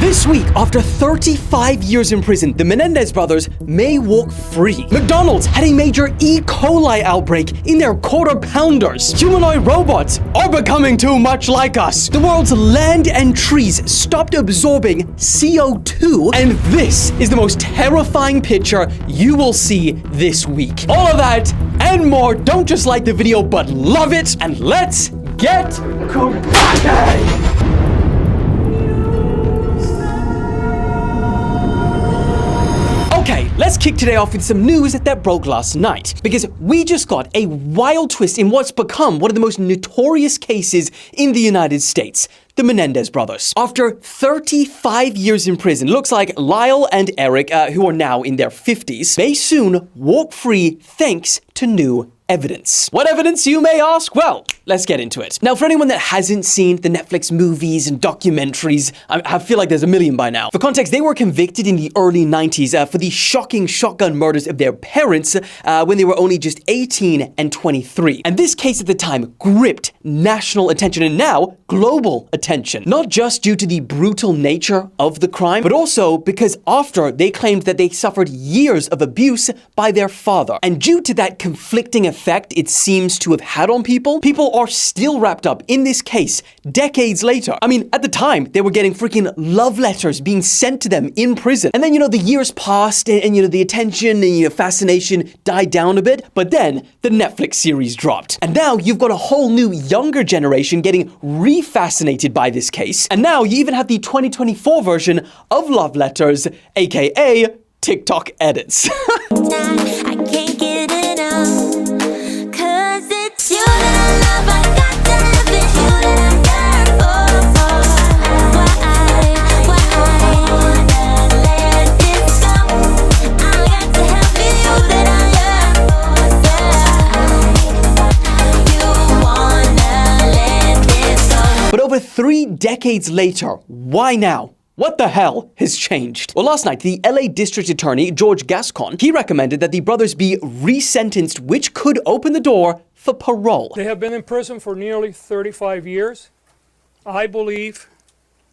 This week, after 35 years in prison, the Menendez brothers may walk free. McDonald's had a major E. coli outbreak in their quarter pounders. Humanoid robots are becoming too much like us. The world's land and trees stopped absorbing CO2. And this is the most terrifying picture you will see this week. All of that and more. Don't just like the video, but love it. And let's get karate! Okay, let's kick today off with some news that broke last night, because we just got a wild twist in what's become one of the most notorious cases in the United States. The Menendez brothers. After 35 years in prison, looks like Lyle and Eric, who are now in their 50s, may soon walk free thanks to new evidence. What evidence, you may ask? Well, let's get into it. Now, for anyone that hasn't seen the Netflix movies and documentaries, I feel like there's a million by now. For context, they were convicted in the early 90s for the shocking shotgun murders of their parents when they were only just 18 and 23. And this case at the time gripped national attention and now global attention. Not just due to the brutal nature of the crime, but also because after they claimed that they suffered years of abuse by their father. And due to that conflicting effect it seems to have had on people are still wrapped up in this case decades later. I mean, at the time, they were getting freaking love letters being sent to them in prison. And then, the years passed and the attention and fascination died down a bit. But then the Netflix series dropped. And now you've got a whole new younger generation getting re-fascinated by this case. And now you even have the 2024 version of Love Letters, aka TikTok edits. I can't get enough. It's you that I love, I got to have it, you that I yearn for. Why I wanna let this go? I got to have it, you that I yearn for. You wanna let this go. But over 3 decades later, why now? What the hell has changed? Well, last night, the LA District Attorney, George Gascon, he recommended that the brothers be resentenced, which could open the door for parole. They have been in prison for nearly 35 years. I believe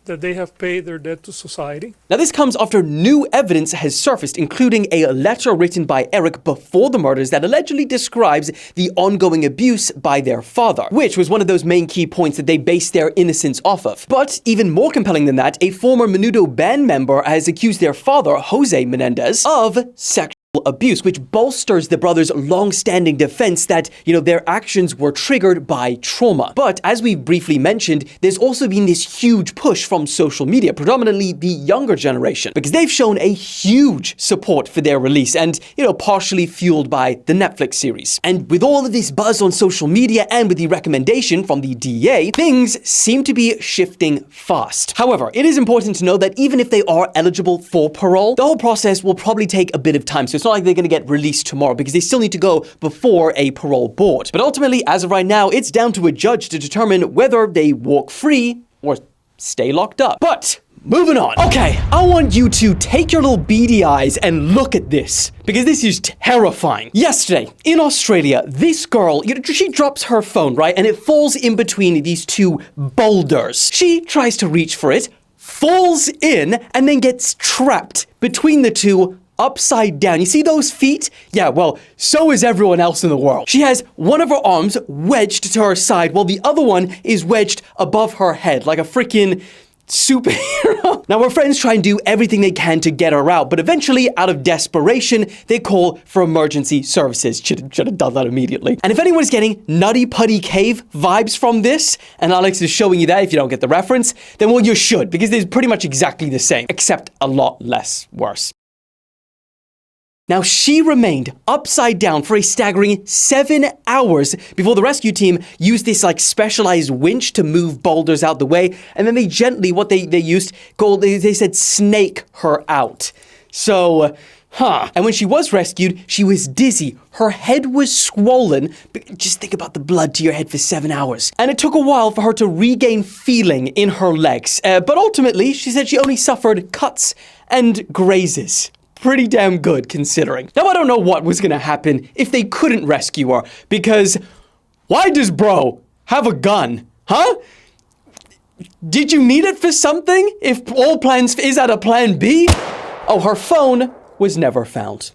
that they have paid their debt to society. Now, this comes after new evidence has surfaced, including a letter written by Eric before the murders that allegedly describes the ongoing abuse by their father, which was one of those main key points that they based their innocence off of. But even more compelling than that, a former Menudo band member has accused their father, Jose Menendez, of sexual abuse, which bolsters the brothers' long-standing defense that, their actions were triggered by trauma. But as we briefly mentioned, there's also been this huge push from social media, predominantly the younger generation, because they've shown a huge support for their release and, partially fueled by the Netflix series. And with all of this buzz on social media and with the recommendation from the DEA, things seem to be shifting fast. However, it is important to know that even if they are eligible for parole, the whole process will probably take a bit of time. So it's not like they're going to get released tomorrow because they still need to go before a parole board. But ultimately, as of right now, it's down to a judge to determine whether they walk free or stay locked up. But moving on. Okay, I want you to take your little beady eyes and look at this, because this is terrifying. Yesterday, in Australia, this girl, she drops her phone, right? And it falls in between these two boulders. She tries to reach for it, falls in, and then gets trapped between the two upside down. You see those feet? Yeah, well, so is everyone else in the world. She has one of her arms wedged to her side while the other one is wedged above her head like a freaking superhero. Now, her friends try and do everything they can to get her out, but eventually, out of desperation, they call for emergency services. Should have done that immediately. And if anyone's getting Nutty Putty Cave vibes from this, and Alex is showing you that if you don't get the reference, then well, you should, because it's pretty much exactly the same, except a lot less worse. Now, she remained upside down for a staggering 7 hours before the rescue team used this specialized winch to move boulders out the way. And then they gently, they said snake her out. So, And when she was rescued, she was dizzy. Her head was swollen. Just think about the blood to your head for 7 hours. And it took a while for her to regain feeling in her legs. But ultimately, she said she only suffered cuts and grazes. Pretty damn good, considering. Now, I don't know what was gonna happen if they couldn't rescue her, because why does bro have a gun? Huh? Did you need it for something? If all plans, is that a plan B? Oh, her phone was never found.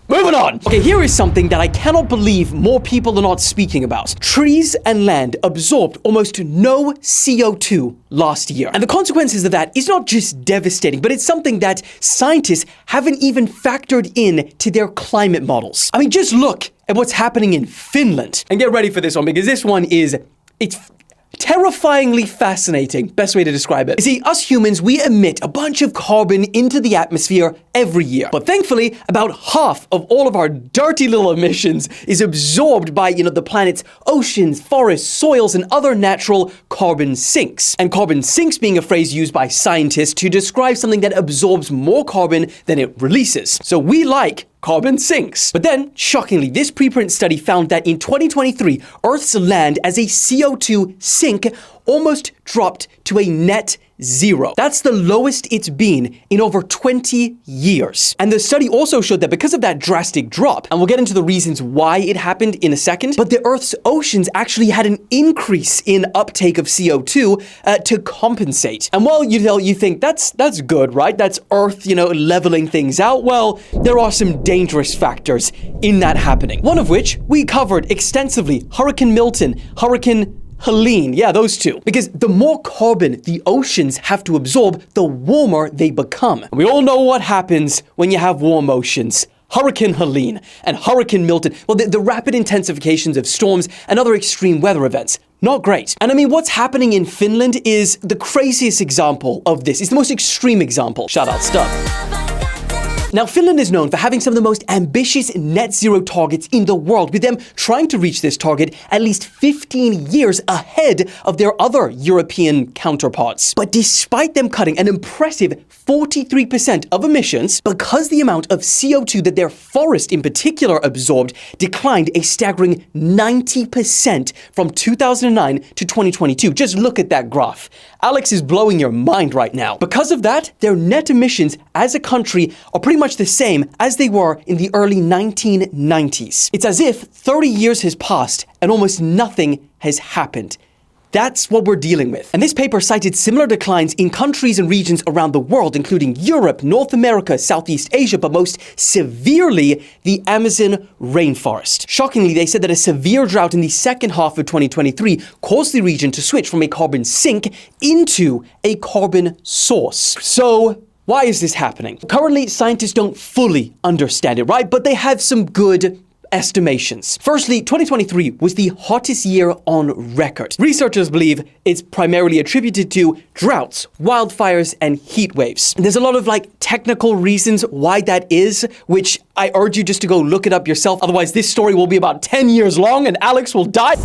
Moving on. Okay, here is something that I cannot believe more people are not speaking about. Trees and land absorbed almost no CO2 last year. And the consequences of that is not just devastating, but it's something that scientists haven't even factored in to their climate models. I mean, just look at what's happening in Finland. And get ready for this one, because this one it's terrifyingly fascinating. Best way to describe it. You see, us humans, we emit a bunch of carbon into the atmosphere every year. But thankfully, about half of all of our dirty little emissions is absorbed by, the planet's oceans, forests, soils, and other natural carbon sinks. And carbon sinks being a phrase used by scientists to describe something that absorbs more carbon than it releases. So we like carbon sinks. But then, shockingly, this preprint study found that in 2023, Earth's land as a CO2 sink almost dropped to a net zero. That's the lowest it's been in over 20 years. And the study also showed that because of that drastic drop, and we'll get into the reasons why it happened in a second, but the Earth's oceans actually had an increase in uptake of CO2 to compensate. And while you think that's good, right? That's Earth, leveling things out. Well, there are some dangerous factors in that happening. One of which we covered extensively: Hurricane Milton, Hurricane Helene, yeah, those two. Because the more carbon the oceans have to absorb, the warmer they become. And we all know what happens when you have warm oceans. Hurricane Helene and Hurricane Milton, well, the rapid intensifications of storms and other extreme weather events. Not great. And I mean, what's happening in Finland is the craziest example of this. It's the most extreme example. Shout out Stub. Now, Finland is known for having some of the most ambitious net zero targets in the world, with them trying to reach this target at least 15 years ahead of their other European counterparts. But despite them cutting an impressive 43% of emissions, because the amount of CO2 that their forest in particular absorbed declined a staggering 90% from 2009 to 2022. Just look at that graph. Alex is blowing your mind right now. Because of that, their net emissions as a country are pretty much the same as they were in the early 1990s. It's as if 30 years has passed and almost nothing has happened. That's what we're dealing with. And this paper cited similar declines in countries and regions around the world, including Europe, North America, Southeast Asia, but most severely, the Amazon rainforest. Shockingly, they said that a severe drought in the second half of 2023 caused the region to switch from a carbon sink into a carbon source. So, why is this happening? Currently, scientists don't fully understand it, right? But they have some good estimations. Firstly, 2023 was the hottest year on record. Researchers believe it's primarily attributed to droughts, wildfires, and heat waves. There's a lot of technical reasons why that is, which I urge you just to go look it up yourself. Otherwise, this story will be about 10 years long and Alex will die.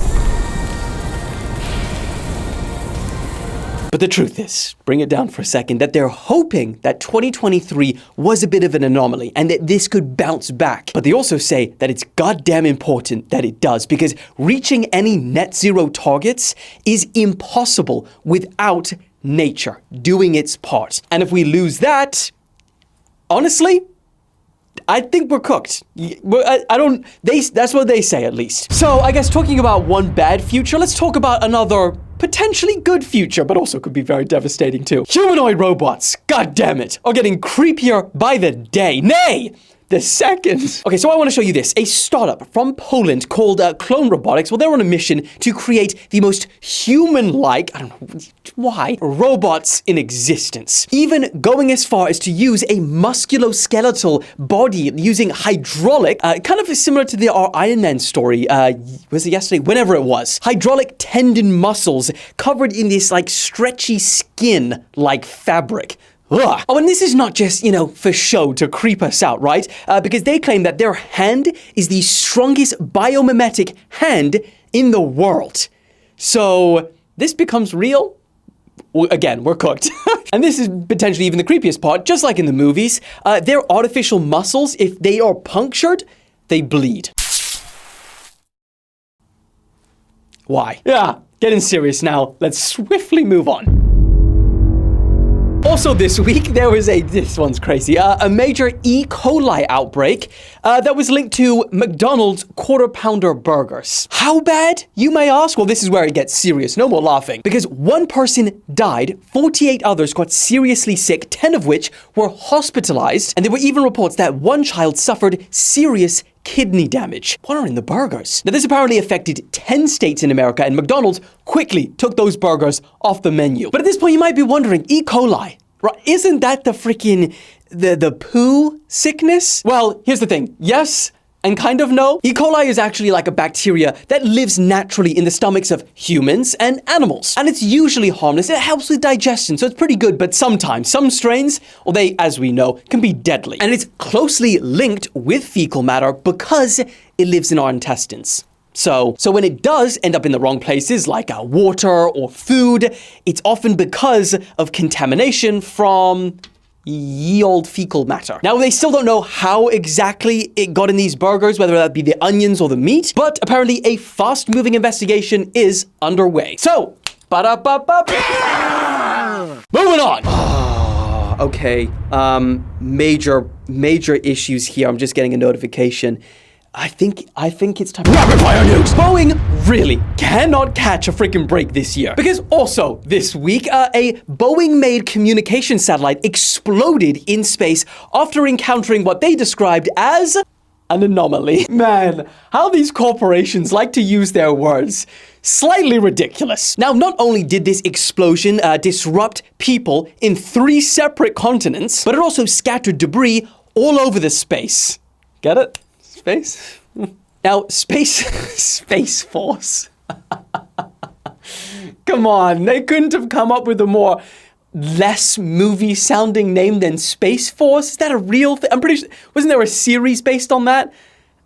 But the truth is, bring it down for a second, that they're hoping that 2023 was a bit of an anomaly and that this could bounce back. But they also say that it's goddamn important that it does, because reaching any net zero targets is impossible without nature doing its part. And if we lose that, honestly, I think we're cooked. That's what they say, at least. So I guess talking about one bad future, let's talk about another potentially good future, but also could be very devastating too. Humanoid robots, god damn it, are getting creepier by the day. Nay, the second. Okay, so I want to show you this. A startup from Poland called Clone Robotics, well, they're on a mission to create the most human-like, I don't know, why, robots in existence. Even going as far as to use a musculoskeletal body using hydraulic, kind of similar to our Iron Man story, was it yesterday? Whenever it was. Hydraulic tendon muscles covered in this stretchy skin-like fabric. Ugh. Oh, and this is not just, for show to creep us out, right? Because they claim that their hand is the strongest biomimetic hand in the world. So this becomes real. Again, we're cooked. And this is potentially even the creepiest part. Just like in the movies, their artificial muscles, if they are punctured, they bleed. Why? Yeah, getting serious now. Let's swiftly move on. Also this week, there was this one's crazy, a major E. coli outbreak that was linked to McDonald's Quarter Pounder burgers. How bad, you may ask? Well, this is where it gets serious. No more laughing. Because one person died, 48 others got seriously sick, 10 of which were hospitalized, and there were even reports that one child suffered serious kidney damage. What are in the burgers? Now, this apparently affected 10 states in America, and McDonald's quickly took those burgers off the menu. But at this point, you might be wondering, E. coli, right? Isn't that the freaking, the poo sickness? Well, here's the thing. Yes, and kind of no. E. coli is actually like a bacteria that lives naturally in the stomachs of humans and animals. And it's usually harmless. It helps with digestion, so it's pretty good. But sometimes, some strains, well, they, as we know, can be deadly. And it's closely linked with fecal matter because it lives in our intestines. So when it does end up in the wrong places, like water or food, it's often because of contamination from ye old fecal matter. Now, they still don't know how exactly it got in these burgers, whether that be the onions or the meat, but apparently a fast-moving investigation is underway. So, moving on. Okay, major issues here. I'm just getting a notification. I think it's time. Rapid fire news! Boeing really cannot catch a freaking break this year. Because also this week, a Boeing-made communication satellite exploded in space after encountering what they described as an anomaly. Man, how these corporations like to use their words. Slightly ridiculous. Now, not only did this explosion disrupt people in 3 separate continents, but it also scattered debris all over the space. Get it? Space? Now, Space Force. Come on, they couldn't have come up with a more less movie-sounding name than Space Force? Is that a real thing? I'm pretty sure, wasn't there a series based on that?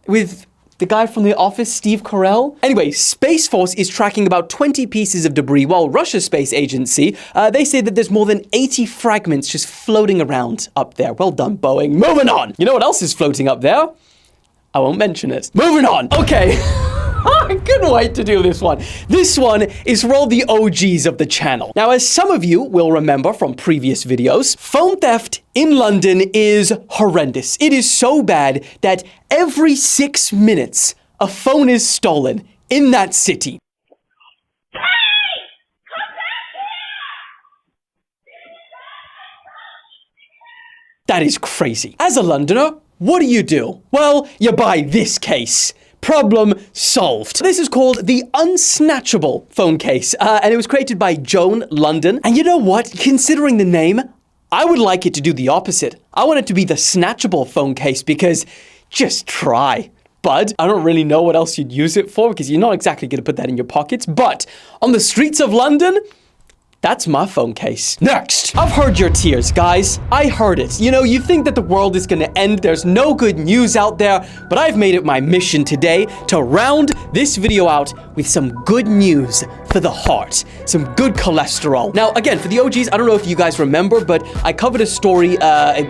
With the guy from The Office, Steve Carell? Anyway, Space Force is tracking about 20 pieces of debris, while Russia's space agency, they say that there's more than 80 fragments just floating around up there. Well done, Boeing. Moving on! You know what else is floating up there? I won't mention it. Moving on. Okay. I couldn't wait to do this one. This one is for all the OGs of the channel. Now, as some of you will remember from previous videos, phone theft in London is horrendous. It is so bad that every 6 minutes, a phone is stolen in that city. That is crazy. As a Londoner, what do? Well, you buy this case. Problem solved. This is called the Unsnatchable phone case, and it was created by Joan London. And you know what? Considering the name, I would like it to do the opposite. I want it to be the Snatchable phone case because just try. Bud, I don't really know what else you'd use it for because you're not exactly going to put that in your pockets, but on the streets of London, that's my phone case. Next, I've heard your tears, guys. I heard it. You know, you think that the world is gonna end, there's no good news out there, but I've made it my mission today to round this video out with some good news for the heart. Some good cholesterol. Now, again, for the OGs, I don't know if you guys remember, but I covered a story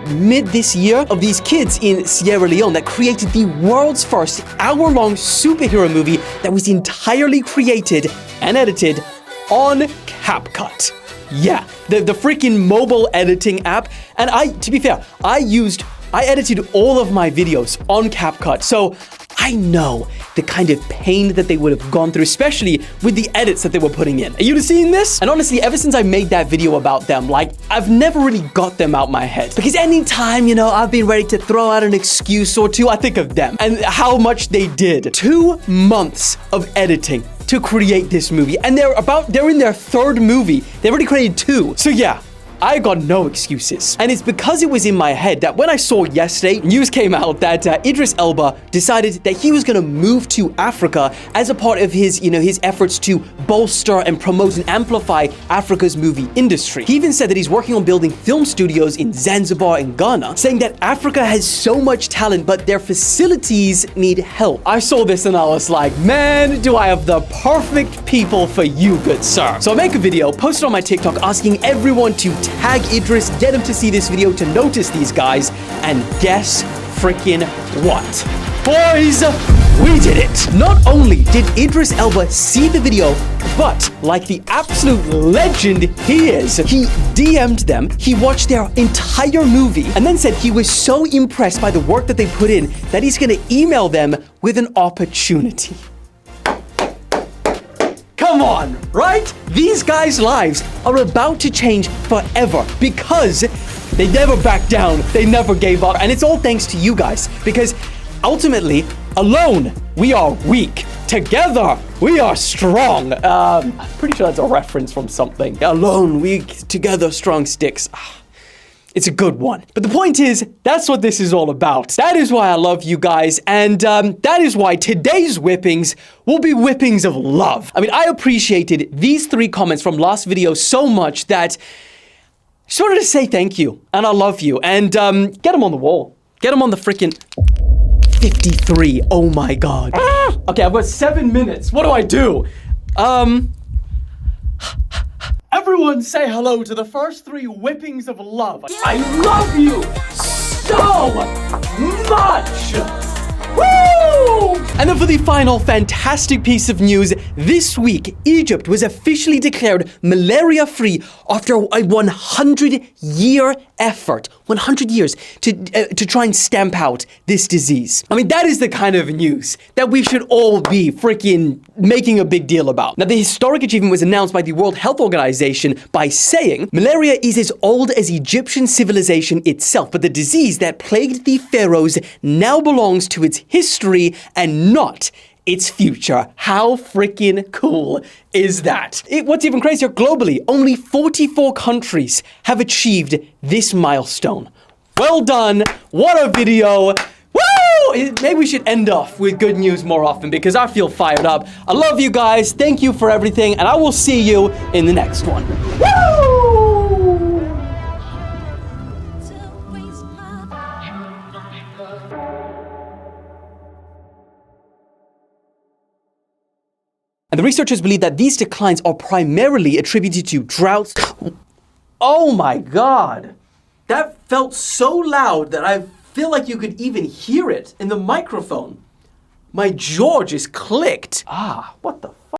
mid this year of these kids in Sierra Leone that created the world's first hour-long superhero movie that was entirely created and edited on CapCut. Yeah, the freaking mobile editing app. And to be fair, I edited all of my videos on CapCut. So I know the kind of pain that they would have gone through, especially with the edits that they were putting in. Are you seeing this? And honestly, ever since I made that video about them, like, I've never really got them out my head. Because anytime, you know, I've been ready to throw out an excuse or two, I think of them and how much they did. 2 months of editing to create this movie, and they're in their 3rd movie. They've already created 2. So yeah, I got no excuses. And it's because it was in my head that when I saw yesterday, news came out that Idris Elba decided that he was gonna move to Africa as a part of his, you know, his efforts to bolster and promote and amplify Africa's movie industry. He even said that he's working on building film studios in Zanzibar and Ghana, saying that Africa has so much talent, but their facilities need help. I saw this and I was like, man, do I have the perfect people for you, good sir. So I make a video, post it on my TikTok, asking everyone to tag Idris, get him to see this video to notice these guys, and guess freaking what? Boys, We did it! Not only did Idris Elba see the video, but like the absolute legend he is, he DM'd them, he watched their entire movie, and then said he was so impressed by the work that they put in that he's gonna email them with an opportunity. Come on, right? These guys' lives are about to change forever because they never backed down, they never gave up, and it's all thanks to you guys, because ultimately, alone, we are weak. Together, we are strong. I'm pretty sure that's a reference from something. Alone, weak, together, strong sticks. It's a good one. But the point is, that's what this is all about. That is why I love you guys, and that is why today's whippings will be whippings of love. I mean, I appreciated these 3 comments from last video so much that I just wanted to say thank you, and I love you, and get them on the wall. Get them on the freaking 53. Oh my god. Okay, I've got 7 minutes. What do I do? Everyone say hello to the first 3 whippings of love. I love you so much! Woo! And then for the final fantastic piece of news, this week, Egypt was officially declared malaria-free after a 100-year effort. 100 years to try and stamp out this disease. I mean, that is the kind of news that we should all be freaking making a big deal about. Now, the historic achievement was announced by the World Health Organization by saying, malaria is as old as Egyptian civilization itself, but the disease that plagued the pharaohs now belongs to its history and not its future. How freaking cool is that? What's even crazier, globally, only 44 countries have achieved this milestone. Well done. What a video. Woo! Maybe we should end off with good news more often because I feel fired up. I love you guys. Thank you for everything, and I will see you in the next one. Woo! And the researchers believe that these declines are primarily attributed to droughts. Oh my god! That felt so loud that I feel like you could even hear it in the microphone. My jaw just clicked. What the fuck?